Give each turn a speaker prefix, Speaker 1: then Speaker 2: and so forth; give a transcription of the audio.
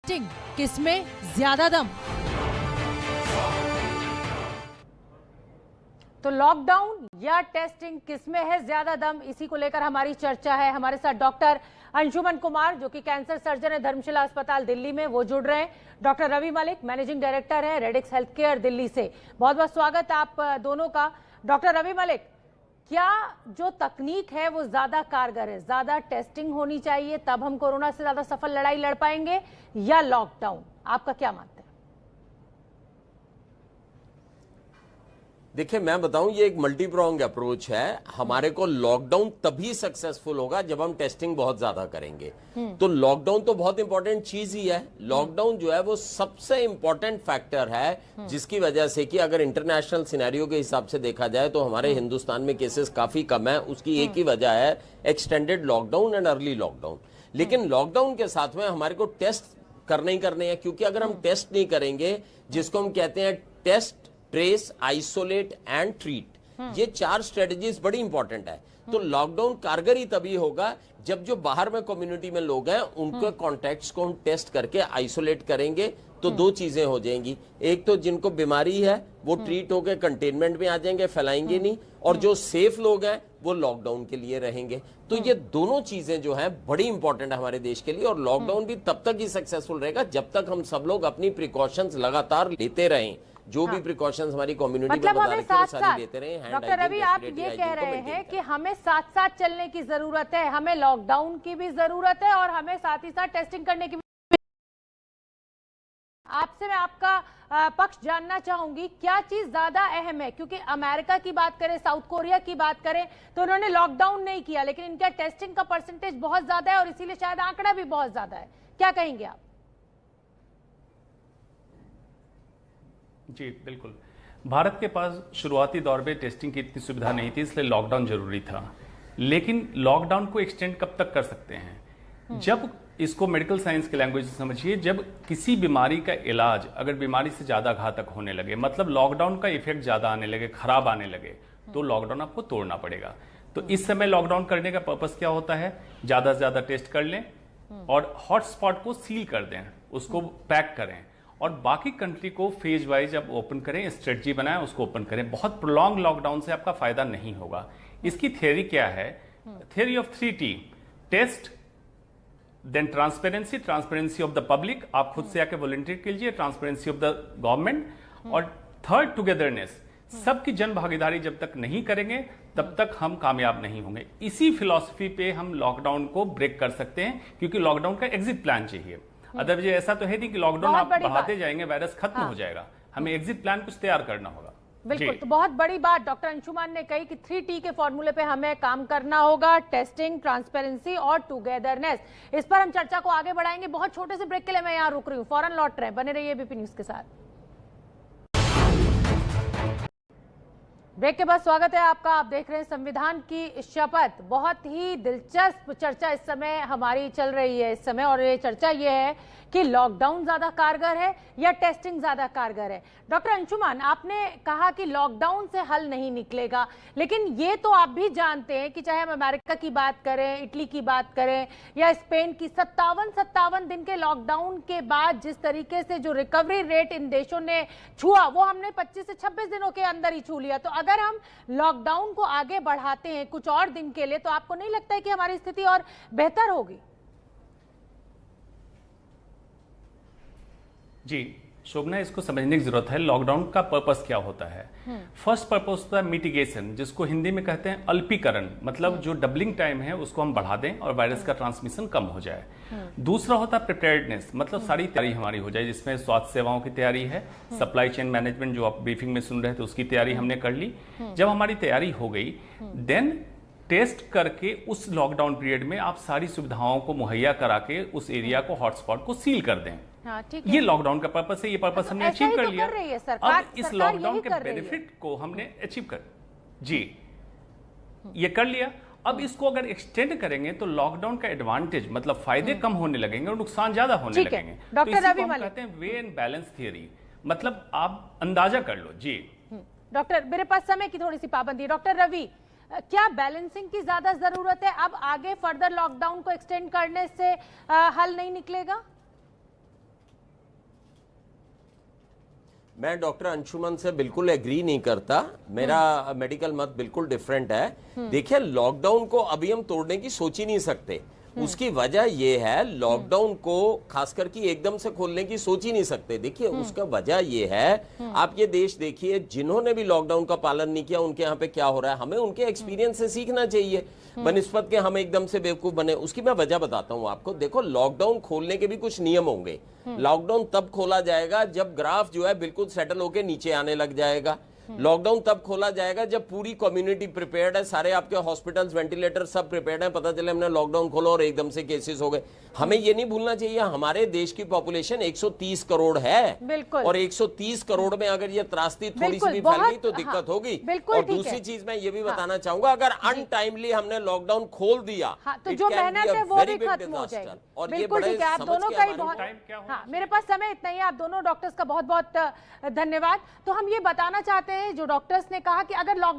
Speaker 1: Testing किसमें ज्यादा दम?
Speaker 2: तो लॉकडाउन या टेस्टिंग किसमें है ज्यादा दम, इसी को लेकर हमारी चर्चा है। हमारे साथ डॉक्टर अंशुमन कुमार जो कि कैंसर सर्जन है धर्मशाला अस्पताल दिल्ली में, वो जुड़ रहे हैं। Doctor Ravi Malik managing director है रेडिक्स हेल्थ केयर दिल्ली से। बहुत बहुत स्वागत आप दोनों का। डॉक्टर रवि मलिक, क्या जो तकनीक है वो ज्यादा कारगर है? ज्यादा टेस्टिंग होनी चाहिए तब हम कोरोना से ज्यादा सफल लड़ाई लड़ पाएंगे, या लॉकडाउन? आपका क्या मानते हैं?
Speaker 3: देखिए, मैं बताऊं, ये एक मल्टी प्रोंग अप्रोच है। हमारे को लॉकडाउन तभी सक्सेसफुल होगा जब हम टेस्टिंग बहुत ज्यादा करेंगे। तो लॉकडाउन तो बहुत इंपॉर्टेंट चीज ही है। लॉकडाउन जो है वो सबसे इंपॉर्टेंट फैक्टर है जिसकी वजह से कि अगर इंटरनेशनल सिनेरियो के हिसाब से देखा जाए तो हमारे हिंदुस्तान में केसेस काफी कम है। उसकी एक ही वजह है extended lockdown and early lockdown. लेकिन लॉकडाउन के साथ में हमारे को टेस्ट करने ही करने हैं, क्योंकि अगर हम टेस्ट नहीं करेंगे, जिसको हम कहते हैं test, trace, isolate and treat, ये चार स्ट्रेटजीज बड़ी इंपॉर्टेंट है। तो लॉकडाउन कारगर ही तभी होगा जब जो बाहर में कम्युनिटी में लोग हैं उनके कॉन्टैक्ट्स को हम टेस्ट करके आइसोलेट करेंगे। तो दो चीजें हो जाएंगी, एक तो जिनको बीमारी है वो ट्रीट होकर कंटेनमेंट में आ जाएंगे, फैलाएंगे नहीं, और जो सेफ लोग हैं वो लॉकडाउन के लिए रहेंगे। तो ये दोनों चीजें जो हैं बड़ी इंपॉर्टेंट है हमारे देश के लिए। और लॉकडाउन भी तब तक ही सक्सेसफुल रहेगा जब तक हम सब लोग अपनी प्रिकॉशंस लगातार लेते रहें। जो भी प्रिकॉशंस हमारी कम्युनिटी में बता रहे हैं वो सारी लेते रहे।
Speaker 2: डॉक्टर रवि, आप ये कह रहे हैं कि हमें साथ साथ चलने की जरूरत है, हमें लॉकडाउन की भी जरूरत है और हमें साथ ही साथ टेस्टिंग करने की भी। आपसे मैं आपका पक्ष जानना चाहूंगी, क्या चीज ज्यादा अहम है? क्योंकि अमेरिका की बात करें, साउथ कोरिया की बात करें, तो उन्होंने लॉकडाउन नहीं किया लेकिन इनका टेस्टिंग का परसेंटेज बहुत ज्यादा है और इसीलिए शायद आंकड़ा भी बहुत ज्यादा है। क्या कहेंगे आप?
Speaker 4: जी बिल्कुल, भारत के पास शुरुआती दौर में टेस्टिंग की इतनी सुविधा नहीं थी, इसलिए लॉकडाउन जरूरी था। लेकिन लॉकडाउन को एक्सटेंड कब तक कर सकते हैं? जब इसको मेडिकल साइंस के लैंग्वेज से समझिए, जब किसी बीमारी का इलाज अगर बीमारी से ज्यादा घातक होने लगे, मतलब लॉकडाउन का इफेक्ट ज्यादा आने लगे, खराब आने लगे, तो लॉकडाउन आपको तोड़ना पड़ेगा। तो इस समय लॉकडाउन करने का पर्पस क्या होता है? ज्यादा से ज्यादा टेस्ट कर लें और हॉटस्पॉट को सील कर दें, उसको पैक करें और बाकी कंट्री को फेज वाइज अब ओपन करें, स्ट्रेटजी बनाएं, उसको ओपन करें। बहुत प्रोलॉन्ग लॉकडाउन से आपका फायदा नहीं होगा। इसकी थियरी क्या है? Theory of 3T: test, then transparency, transparency of the public, आप खुद से आके वॉलंटियर कीजिए, ट्रांसपेरेंसी ऑफ द गवर्नमेंट, और थर्ड टुगेदरनेस। सबकी जन भागीदारी जब तक नहीं करेंगे तब तक हम कामयाब नहीं होंगे। इसी फिलॉसफी पे हम लॉकडाउन को ब्रेक कर सकते हैं, क्योंकि लॉकडाउन का एग्जिट प्लान चाहिए। अदरवाइज ऐसा तो है नहीं कि लॉकडाउन आप बढ़ाते जाएंगे, वायरस खत्म हो जाएगा। हमें एग्जिट प्लान कुछ तैयार करना होगा।
Speaker 2: बिल्कुल, तो बहुत बड़ी बात डॉक्टर अंशुमन ने कही कि 3T के फॉर्मूले पे हमें काम करना होगा: टेस्टिंग, ट्रांसपेरेंसी और टुगेदरनेस। इस पर हम चर्चा को आगे बढ़ाएंगे। बहुत छोटे से ब्रेक के लिए मैं यहाँ रुक रही हूँ, फौरन लौट रहे हैं, बने रहिए एबीपी न्यूज के साथ। ब्रेक के बाद स्वागत है आपका। आप देख रहे हैं संविधान की शपथ। बहुत ही दिलचस्प चर्चा इस समय हमारी चल रही है इस समय, और ये चर्चा ये है कि लॉकडाउन ज्यादा कारगर है या टेस्टिंग ज्यादा कारगर है। डॉक्टर अंशुमन, आपने कहा कि लॉकडाउन से हल नहीं निकलेगा, लेकिन ये तो आप भी जानते हैं कि चाहे हम अमेरिका की बात करें, इटली की बात करें या स्पेन की, 57 दिन के लॉकडाउन के बाद जिस तरीके से जो रिकवरी रेट इन देशों ने छुआ वो हमने 25 से 26 दिनों के अंदर ही छू लिया। तो अगर हम लॉकडाउन को आगे बढ़ाते हैं कुछ और दिन के लिए, तो आपको नहीं लगता है कि हमारी स्थिति और बेहतर होगी? जी
Speaker 4: शोभना, इसको समझने की जरूरत है लॉकडाउन का पर्पस क्या होता है। फर्स्ट पर्पस होता है मिटिगेशन, जिसको हिंदी में कहते हैं अल्पीकरण, मतलब जो डबलिंग टाइम है उसको हम बढ़ा दें और वायरस का ट्रांसमिशन कम हो जाए। दूसरा होता है प्रिपेयर्डनेस, मतलब सारी तैयारी हमारी हो जाए, जिसमें स्वास्थ्य सेवाओं की तैयारी है, सप्लाई चेन मैनेजमेंट जो आप ब्रीफिंग में सुन रहे थे उसकी तैयारी हमने कर ली। जब हमारी तैयारी हो गई, देन टेस्ट करके उस लॉकडाउन पीरियड में आप सारी सुविधाओं को मुहैया करा के उस एरिया को, हॉटस्पॉट को सील कर दें।
Speaker 2: हाँ,
Speaker 4: ये लॉकडाउन का पर्पस है। ये पर्पस हमने अचीव कर लिया। अब इस लॉकडाउन के बेनिफिट को हमने अचीव कर ये कर लिया। अब इसको अगर एक्सटेंड करेंगे तो लॉकडाउन का एडवांटेज, मतलब फायदे कम होने लगेंगे और नुकसान ज्यादा होने लगेंगे।
Speaker 2: डॉक्टर रवि मलिक
Speaker 4: कहते हैं वे एंड बैलेंस थियरी, मतलब आप अंदाजा कर लो। जी
Speaker 2: डॉक्टर, मेरे पास समय की थोड़ी सी पाबंदी है। डॉक्टर रवि, क्या बैलेंसिंग की ज्यादा जरूरत है? अब आगे फर्दर लॉकडाउन को एक्सटेंड करने से हल नहीं निकलेगा?
Speaker 3: मैं डॉक्टर अंशुमन से बिल्कुल एग्री नहीं करता। मेरा मेडिकल मत बिल्कुल डिफरेंट है। देखिए, लॉकडाउन को अभी हम तोड़ने की सोच ही नहीं सकते। उसकी वजह यह है, लॉकडाउन को खासकर कि एकदम से खोलने की सोच ही नहीं सकते। देखिए, उसका वजह यह है, आप ये देश देखिए, जिन्होंने भी लॉकडाउन का पालन नहीं किया उनके यहाँ पे क्या हो रहा है। हमें उनके एक्सपीरियंस से सीखना चाहिए, बनिस्बत के हम एकदम से बेवकूफ बने। उसकी मैं वजह बताता हूँ आपको। देखो, लॉकडाउन खोलने के भी कुछ नियम होंगे। लॉकडाउन तब खोला जाएगा जब ग्राफ जो है बिल्कुल सेटल होके नीचे आने लग जाएगा। लॉकडाउन तब खोला जाएगा जब पूरी कम्युनिटी प्रिपेयर्ड है, सारे आपके हॉस्पिटल्स, वेंटिलेटर सब प्रिपेयर्ड है। पता चले हमने लॉकडाउन खोला और एकदम से केसेस हो गए। हमें ये नहीं भूलना चाहिए, हमारे देश की पॉपुलेशन 130 करोड़ है।
Speaker 2: बिल्कुल।
Speaker 3: और 130 करोड़ में अगर ये त्रासदी थोड़ी सी भी फैल गई तो दिक्कत होगी। और दूसरी चीज मैं ये भी बताना चाहूंगा, अगर अनटाइमली हमने लॉकडाउन खोल दिया
Speaker 2: तो जो मेहनत है वो भी खत्म हो जाएगी।
Speaker 3: और ये
Speaker 2: बिल्कुल ठीक है। आप दोनों का ही बहुत, मेरे पास समय इतना ही। आप दोनों डॉक्टर्स का बहुत बहुत धन्यवाद। तो हम ये बताना चाहते हैं, जो डॉक्टर्स ने कहा कि अगर लॉकडाउन